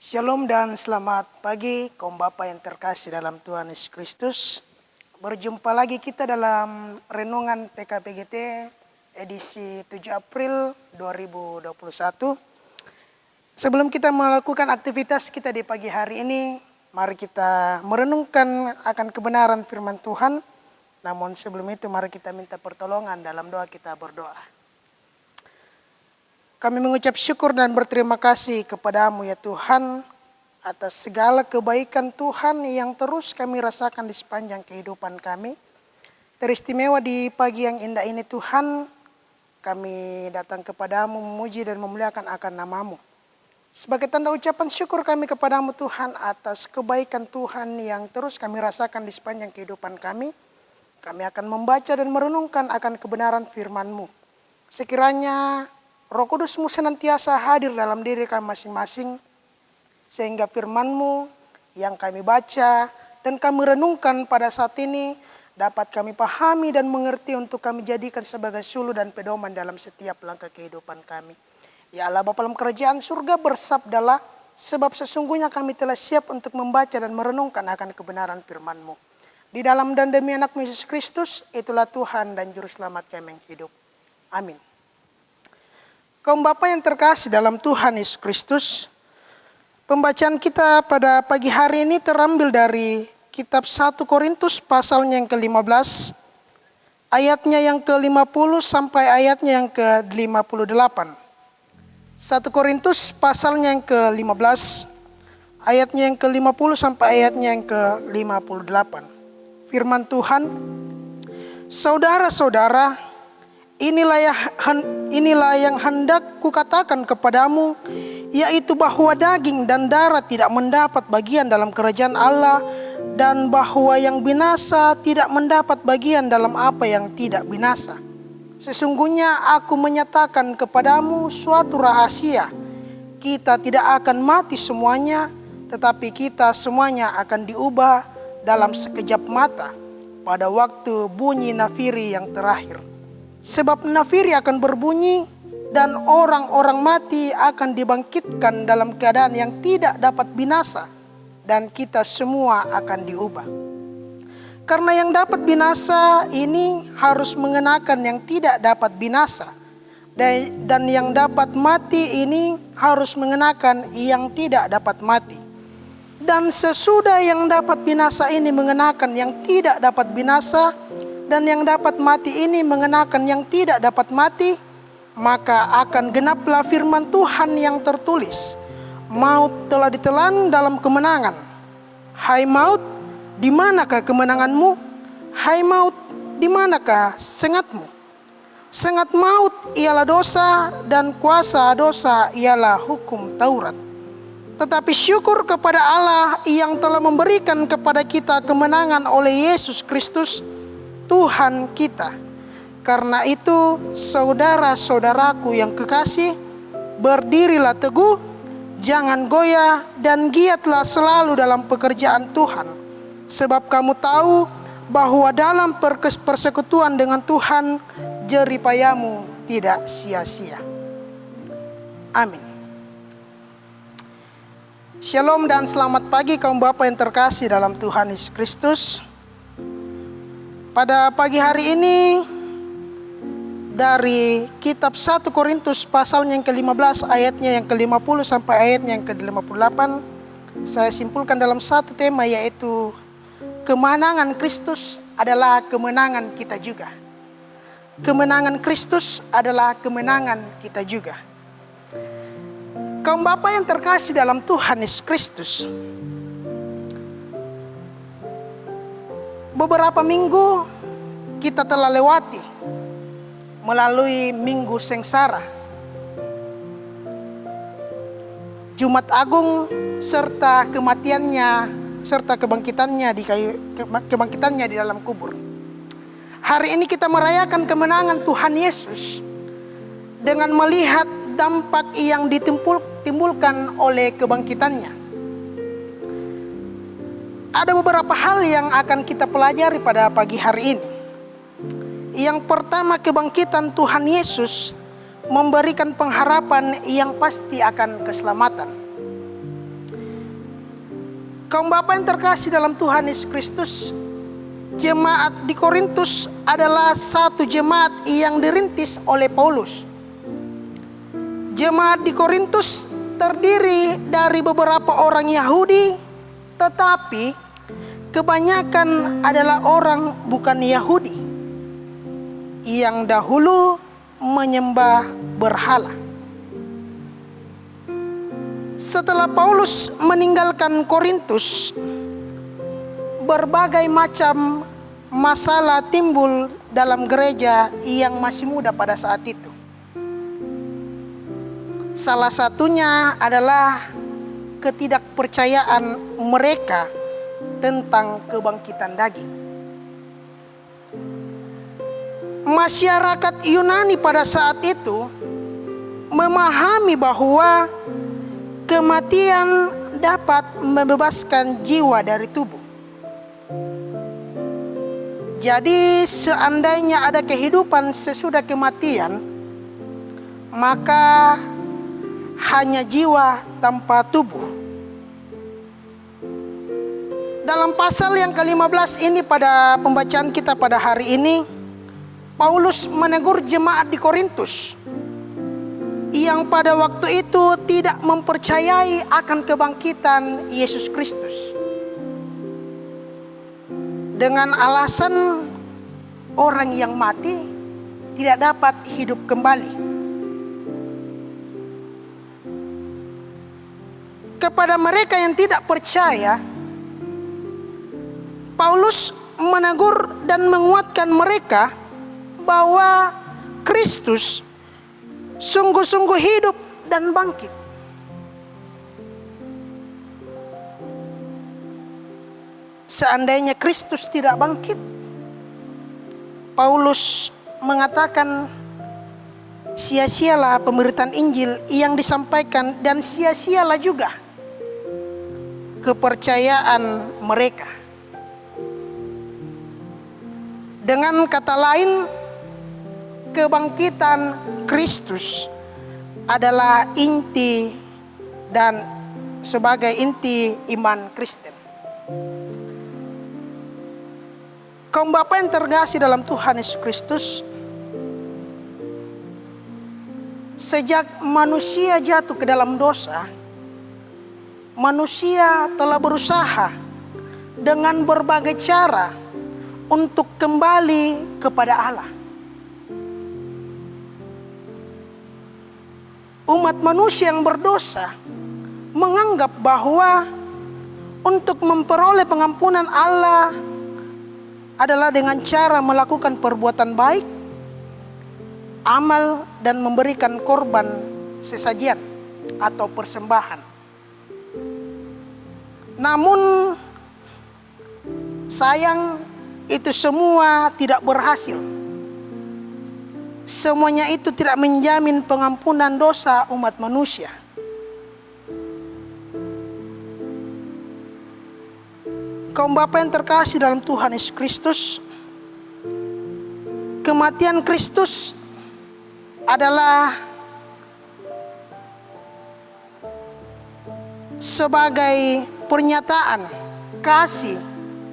Shalom dan selamat pagi kaum Bapa yang terkasih dalam Tuhan Yesus Kristus. Berjumpa lagi kita dalam renungan PKPGT edisi 7 April 2021. Sebelum kita melakukan aktivitas kita di pagi hari ini, mari kita merenungkan akan kebenaran firman Tuhan. Namun sebelum itu mari kita minta pertolongan dalam doa, kita berdoa. Kami mengucap syukur dan berterima kasih kepada-Mu ya Tuhan atas segala kebaikan Tuhan yang terus kami rasakan di sepanjang kehidupan kami. Teristimewa di pagi yang indah ini Tuhan, kami datang kepada-Mu memuji dan memuliakan akan nama-Mu. Sebagai tanda ucapan syukur kami kepada-Mu Tuhan atas kebaikan Tuhan yang terus kami rasakan di sepanjang kehidupan kami. Kami akan membaca dan merenungkan akan kebenaran firman-Mu. Sekiranya Roh Kudus-Mu senantiasa hadir dalam diri kami masing-masing, sehingga firman-Mu yang kami baca dan kami renungkan pada saat ini dapat kami pahami dan mengerti untuk kami jadikan sebagai suluh dan pedoman dalam setiap langkah kehidupan kami. Ya Allah Bapa dalam kerajaan surga, bersabdalah, sebab sesungguhnya kami telah siap untuk membaca dan merenungkan akan kebenaran firman-Mu. Di dalam dan demi anak Yesus Kristus, itulah Tuhan dan Juru Selamat kami yang hidup. Amin. Kaum Bapa yang terkasih dalam Tuhan Yesus Kristus, pembacaan kita pada pagi hari ini terambil dari kitab 1 Korintus pasalnya yang ke-15, ayatnya yang ke-50 sampai ayatnya yang ke-58. 1 Korintus pasalnya yang ke-15, ayatnya yang ke-50 sampai ayatnya yang ke-58. Firman Tuhan, saudara-saudara, inilah yang hendak kukatakan kepadamu, yaitu bahwa daging dan darah tidak mendapat bagian dalam kerajaan Allah, dan bahwa yang binasa tidak mendapat bagian dalam apa yang tidak binasa. Sesungguhnya aku menyatakan kepadamu suatu rahasia, kita tidak akan mati semuanya, tetapi kita semuanya akan diubah dalam sekejap mata pada waktu bunyi nafiri yang terakhir. Sebab nafiri akan berbunyi dan orang-orang mati akan dibangkitkan dalam keadaan yang tidak dapat binasa, dan kita semua akan diubah. Karena yang dapat binasa ini harus mengenakan yang tidak dapat binasa, dan yang dapat mati ini harus mengenakan yang tidak dapat mati. Dan sesudah yang dapat binasa ini mengenakan yang tidak dapat binasa, dan yang dapat mati ini mengenakan yang tidak dapat mati, maka akan genaplah firman Tuhan yang tertulis, maut telah ditelan dalam kemenangan. Hai maut, di manakah kemenanganmu? Hai maut, di manakah sengatmu? Sengat maut ialah dosa, dan kuasa dosa ialah hukum Taurat. Tetapi syukur kepada Allah yang telah memberikan kepada kita kemenangan oleh Yesus Kristus, Tuhan kita. Karena itu, saudara-saudaraku yang kekasih, berdirilah teguh, jangan goyah, dan giatlah selalu dalam pekerjaan Tuhan. Sebab kamu tahu bahwa dalam persekutuan dengan Tuhan, jerih payamu tidak sia-sia. Amin. Shalom dan selamat pagi kaum Bapa yang terkasih dalam Tuhan Yesus Kristus. Pada pagi hari ini dari kitab 1 Korintus pasalnya yang ke-15 ayatnya yang ke-50 sampai ayatnya yang ke-58, saya simpulkan dalam satu tema, yaitu kemenangan Kristus adalah kemenangan kita juga. Kemenangan Kristus adalah kemenangan kita juga. Kaum Bapa yang terkasih dalam Tuhan Yesus Kristus, beberapa minggu kita telah lewati melalui minggu sengsara, Jumat Agung, serta kematiannya serta kebangkitannya di dalam kubur. Hari ini kita merayakan kemenangan Tuhan Yesus dengan melihat dampak yang ditimbulkan oleh kebangkitannya. Ada beberapa hal yang akan kita pelajari pada pagi hari ini. Yang pertama, kebangkitan Tuhan Yesus memberikan pengharapan yang pasti akan keselamatan. Kaum Bapak yang terkasih dalam Tuhan Yesus Kristus, jemaat di Korintus adalah satu jemaat yang dirintis oleh Paulus. Jemaat di Korintus terdiri dari beberapa orang Yahudi, tetapi kebanyakan adalah orang bukan Yahudi yang dahulu menyembah berhala. Setelah Paulus meninggalkan Korintus, berbagai macam masalah timbul dalam gereja yang masih muda pada saat itu. Salah satunya adalah ketidakpercayaan mereka tentang kebangkitan daging. Masyarakat Yunani pada saat itu memahami bahwa kematian dapat membebaskan jiwa dari tubuh. Jadi seandainya ada kehidupan sesudah kematian, maka hanya jiwa tanpa tubuh. Dalam pasal yang ke-15 ini pada pembacaan kita pada hari ini, Paulus menegur jemaat di Korintus yang pada waktu itu tidak mempercayai akan kebangkitan Yesus Kristus, dengan alasan orang yang mati tidak dapat hidup kembali. Kepada mereka yang tidak percaya, Paulus menegur dan menguatkan mereka bahwa Kristus sungguh-sungguh hidup dan bangkit. Seandainya Kristus tidak bangkit, Paulus mengatakan sia-sialah pemberitaan Injil yang disampaikan dan sia-sialah juga kepercayaan mereka. Dengan kata lain, kebangkitan Kristus adalah inti dan sebagai inti iman Kristen. Kaum Bapak yang terkasih dalam Tuhan Yesus Kristus, sejak manusia jatuh ke dalam dosa, manusia telah berusaha dengan berbagai cara untuk kembali kepada Allah. Umat manusia yang berdosa menganggap bahwa untuk memperoleh pengampunan Allah adalah dengan cara melakukan perbuatan baik, amal, dan memberikan korban sesajian atau persembahan. Namun sayang, itu semua tidak berhasil. Semuanya itu tidak menjamin pengampunan dosa umat manusia. Kaum Bapak yang terkasih dalam Tuhan Yesus Kristus, kematian Kristus adalah sebagai pernyataan kasih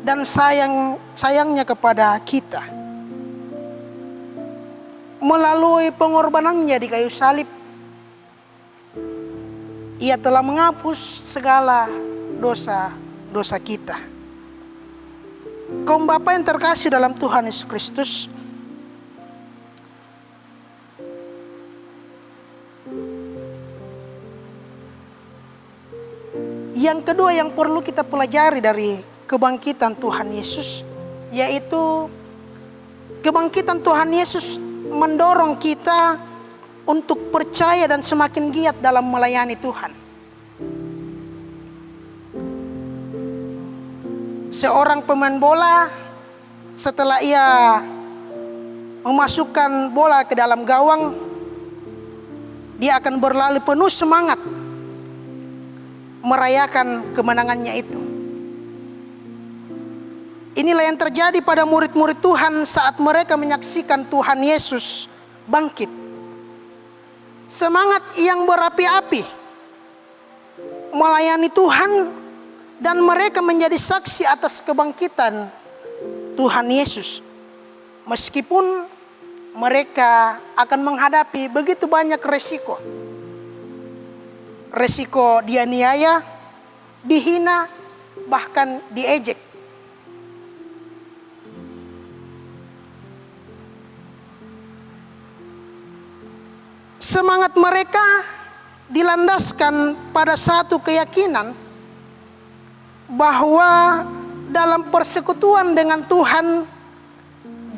dan sayangnya kepada kita. Melalui pengorbanannya di kayu salib, Ia telah menghapus segala dosa-dosa kita. Kaum Bapak yang terkasih dalam Tuhan Yesus Kristus, yang kedua yang perlu kita pelajari dari kebangkitan Tuhan Yesus, yaitu kebangkitan Tuhan Yesus mendorong kita untuk percaya dan semakin giat dalam melayani Tuhan. Seorang pemain bola, setelah ia memasukkan bola ke dalam gawang, dia akan berlari penuh semangat merayakan kemenangannya itu. Inilah yang terjadi pada murid-murid Tuhan saat mereka menyaksikan Tuhan Yesus bangkit. Semangat yang berapi-api melayani Tuhan dan mereka menjadi saksi atas kebangkitan Tuhan Yesus. Meskipun mereka akan menghadapi begitu banyak resiko. Resiko dianiaya, dihina, bahkan diejek. Semangat mereka dilandaskan pada satu keyakinan bahwa dalam persekutuan dengan Tuhan,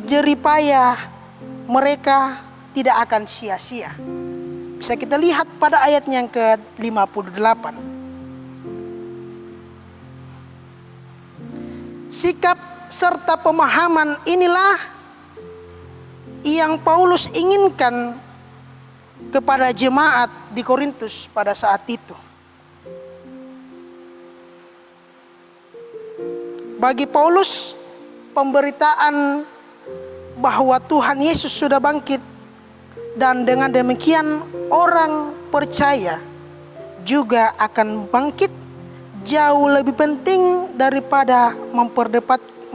jeripayah mereka tidak akan sia-sia. Bisa kita lihat pada ayatnya yang ke-58. Sikap serta pemahaman inilah yang Paulus inginkan kepada jemaat di Korintus pada saat itu. Bagi Paulus, pemberitaan bahwa Tuhan Yesus sudah bangkit dan dengan demikian orang percaya juga akan bangkit jauh lebih penting daripada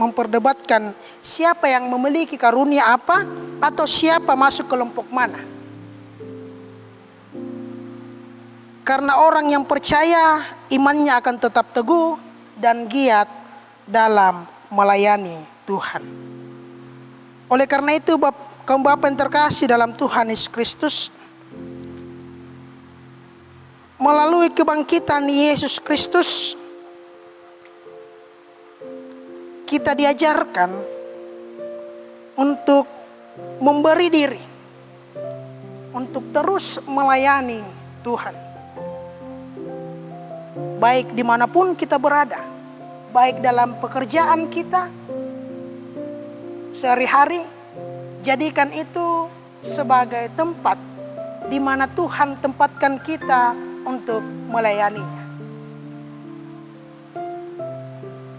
memperdebatkan siapa yang memiliki karunia apa atau siapa masuk kelompok mana. Karena orang yang percaya, imannya akan tetap teguh dan giat dalam melayani Tuhan. Oleh karena itu, kaum Bapa yang terkasih dalam Tuhan Yesus Kristus, melalui kebangkitan Yesus Kristus, kita diajarkan untuk memberi diri, untuk terus melayani Tuhan. Baik dimanapun kita berada, baik dalam pekerjaan kita sehari-hari, jadikan itu sebagai tempat di mana Tuhan tempatkan kita untuk melayaninya.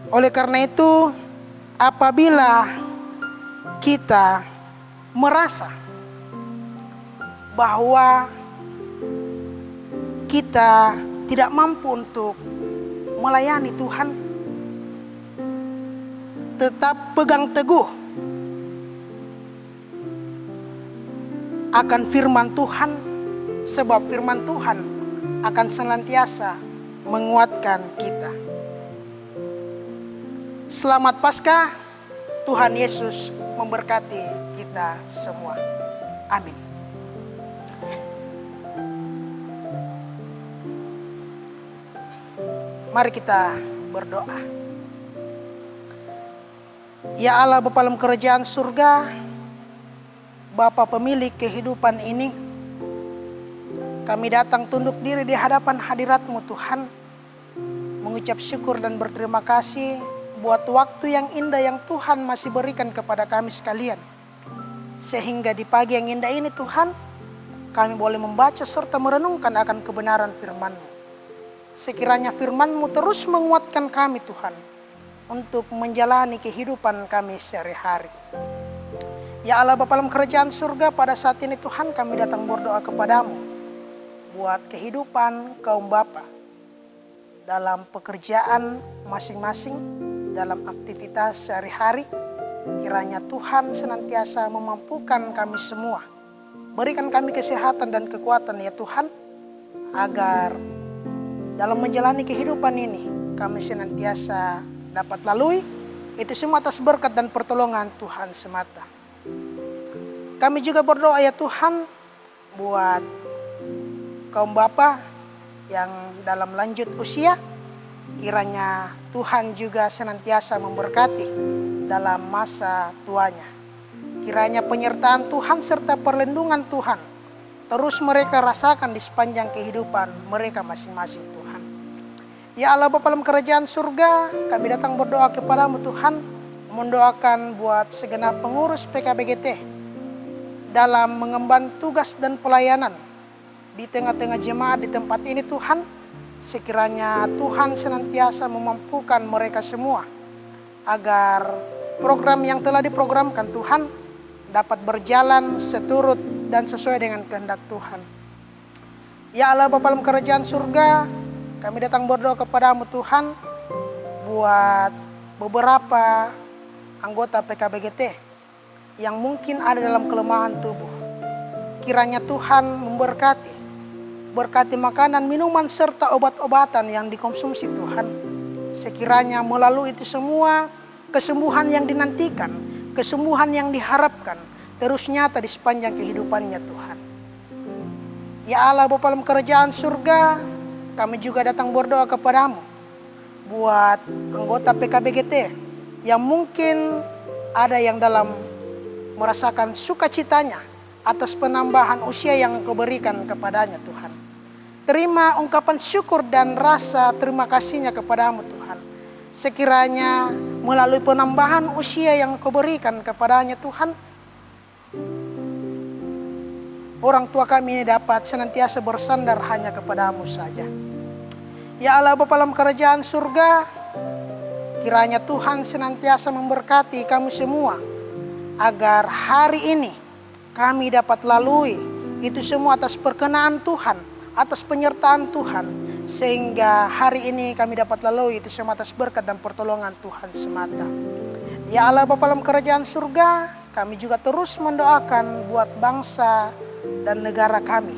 Oleh karena itu, apabila kita merasa bahwa kita tidak mampu untuk melayani Tuhan, tetap pegang teguh akan firman Tuhan, sebab firman Tuhan akan senantiasa menguatkan kita. Selamat Paskah, Tuhan Yesus memberkati kita semua. Amin. Mari kita berdoa. Ya Allah, Bapa dalam kerajaan surga, Bapa pemilik kehidupan ini, kami datang tunduk diri di hadapan hadirat-Mu Tuhan, mengucap syukur dan berterima kasih buat waktu yang indah yang Tuhan masih berikan kepada kami sekalian. Sehingga di pagi yang indah ini Tuhan, kami boleh membaca serta merenungkan akan kebenaran firman-Mu. Sekiranya firman-Mu terus menguatkan kami Tuhan, untuk menjalani kehidupan kami sehari-hari. Ya Allah, Bapa dalam kerajaan surga, pada saat ini Tuhan kami datang berdoa kepadamu buat kehidupan kaum Bapa dalam pekerjaan masing-masing, dalam aktivitas sehari-hari. Kiranya Tuhan senantiasa memampukan kami semua. Berikan kami kesehatan dan kekuatan ya Tuhan, agar dalam menjalani kehidupan ini kami senantiasa dapat lalui. Itu semua atas berkat dan pertolongan Tuhan semata. Kami juga berdoa ya Tuhan buat kaum Bapa yang dalam lanjut usia. Kiranya Tuhan juga senantiasa memberkati dalam masa tuanya. Kiranya penyertaan Tuhan serta perlindungan Tuhan terus mereka rasakan di sepanjang kehidupan mereka masing-masing Tuhan. Ya Allah, Bapa dalam kerajaan surga, kami datang berdoa kepadamu Tuhan, mendoakan buat segenap pengurus PKBGT dalam mengemban tugas dan pelayanan di tengah-tengah jemaat di tempat ini Tuhan. Sekiranya Tuhan senantiasa memampukan mereka semua agar program yang telah diprogramkan Tuhan dapat berjalan seturut dan sesuai dengan kehendak Tuhan. Ya Allah, Bapa dalam kerajaan surga, kami datang berdoa kepadamu Tuhan buat beberapa anggota PKBGT yang mungkin ada dalam kelemahan tubuh. Kiranya Tuhan memberkati, berkati makanan, minuman, serta obat-obatan yang dikonsumsi Tuhan. Sekiranya melalui itu semua, kesembuhan yang dinantikan, kesembuhan yang diharapkan, terus nyata di sepanjang kehidupannya Tuhan. Ya Allah, Bapa dalam kerajaan surga, kami juga datang berdoa kepadamu buat anggota PKBGT yang mungkin ada yang dalam merasakan sukacitanya atas penambahan usia yang Engkau berikan kepadanya Tuhan. Terima ungkapan syukur dan rasa terima kasihnya kepadamu Tuhan. Sekiranya melalui penambahan usia yang Engkau berikan kepadanya Tuhan, orang tua kami ini dapat senantiasa bersandar hanya kepadamu saja. Ya Allah, Bapa dalam kerajaan surga, kiranya Tuhan senantiasa memberkati kami semua, agar hari ini kami dapat lalui itu semua atas perkenaan Tuhan, atas penyertaan Tuhan, sehingga hari ini kami dapat lalui itu semua atas berkat dan pertolongan Tuhan semata. Ya Allah, Bapa dalam kerajaan surga, kami juga terus mendoakan buat bangsa dan negara kami,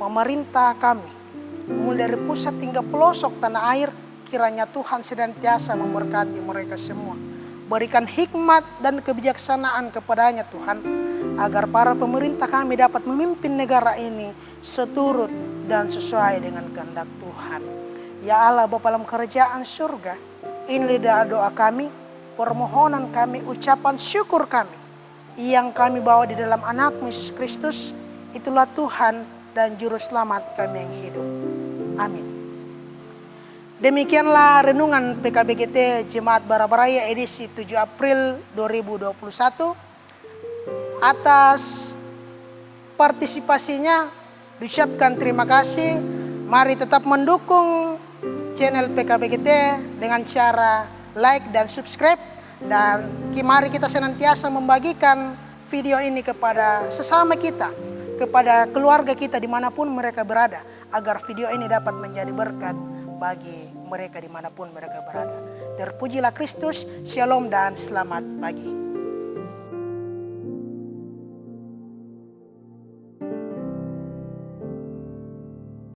pemerintah kami, mulai dari pusat hingga pelosok tanah air. Kiranya Tuhan senantiasa memberkati mereka semua. Berikan hikmat dan kebijaksanaan kepadanya Tuhan, agar para pemerintah kami dapat memimpin negara ini seturut dan sesuai dengan kehendak Tuhan. Ya Allah, Bapa dalam kerajaan surga, inilah doa kami, permohonan kami, ucapan syukur kami yang kami bawa di dalam anak-Mu Yesus Kristus. Itulah Tuhan dan Juru Selamat kami yang hidup. Amin. Demikianlah renungan PKBGT Jemaat Barabaraya edisi 7 April 2021. Atas partisipasinya diucapkan terima kasih. Mari tetap mendukung channel PKBGT dengan cara like dan subscribe. Dan mari kita senantiasa membagikan video ini kepada sesama kita, kepada keluarga kita dimanapun mereka berada, agar video ini dapat menjadi berkat bagi mereka dimanapun mereka berada. Terpujilah Kristus, shalom dan selamat pagi.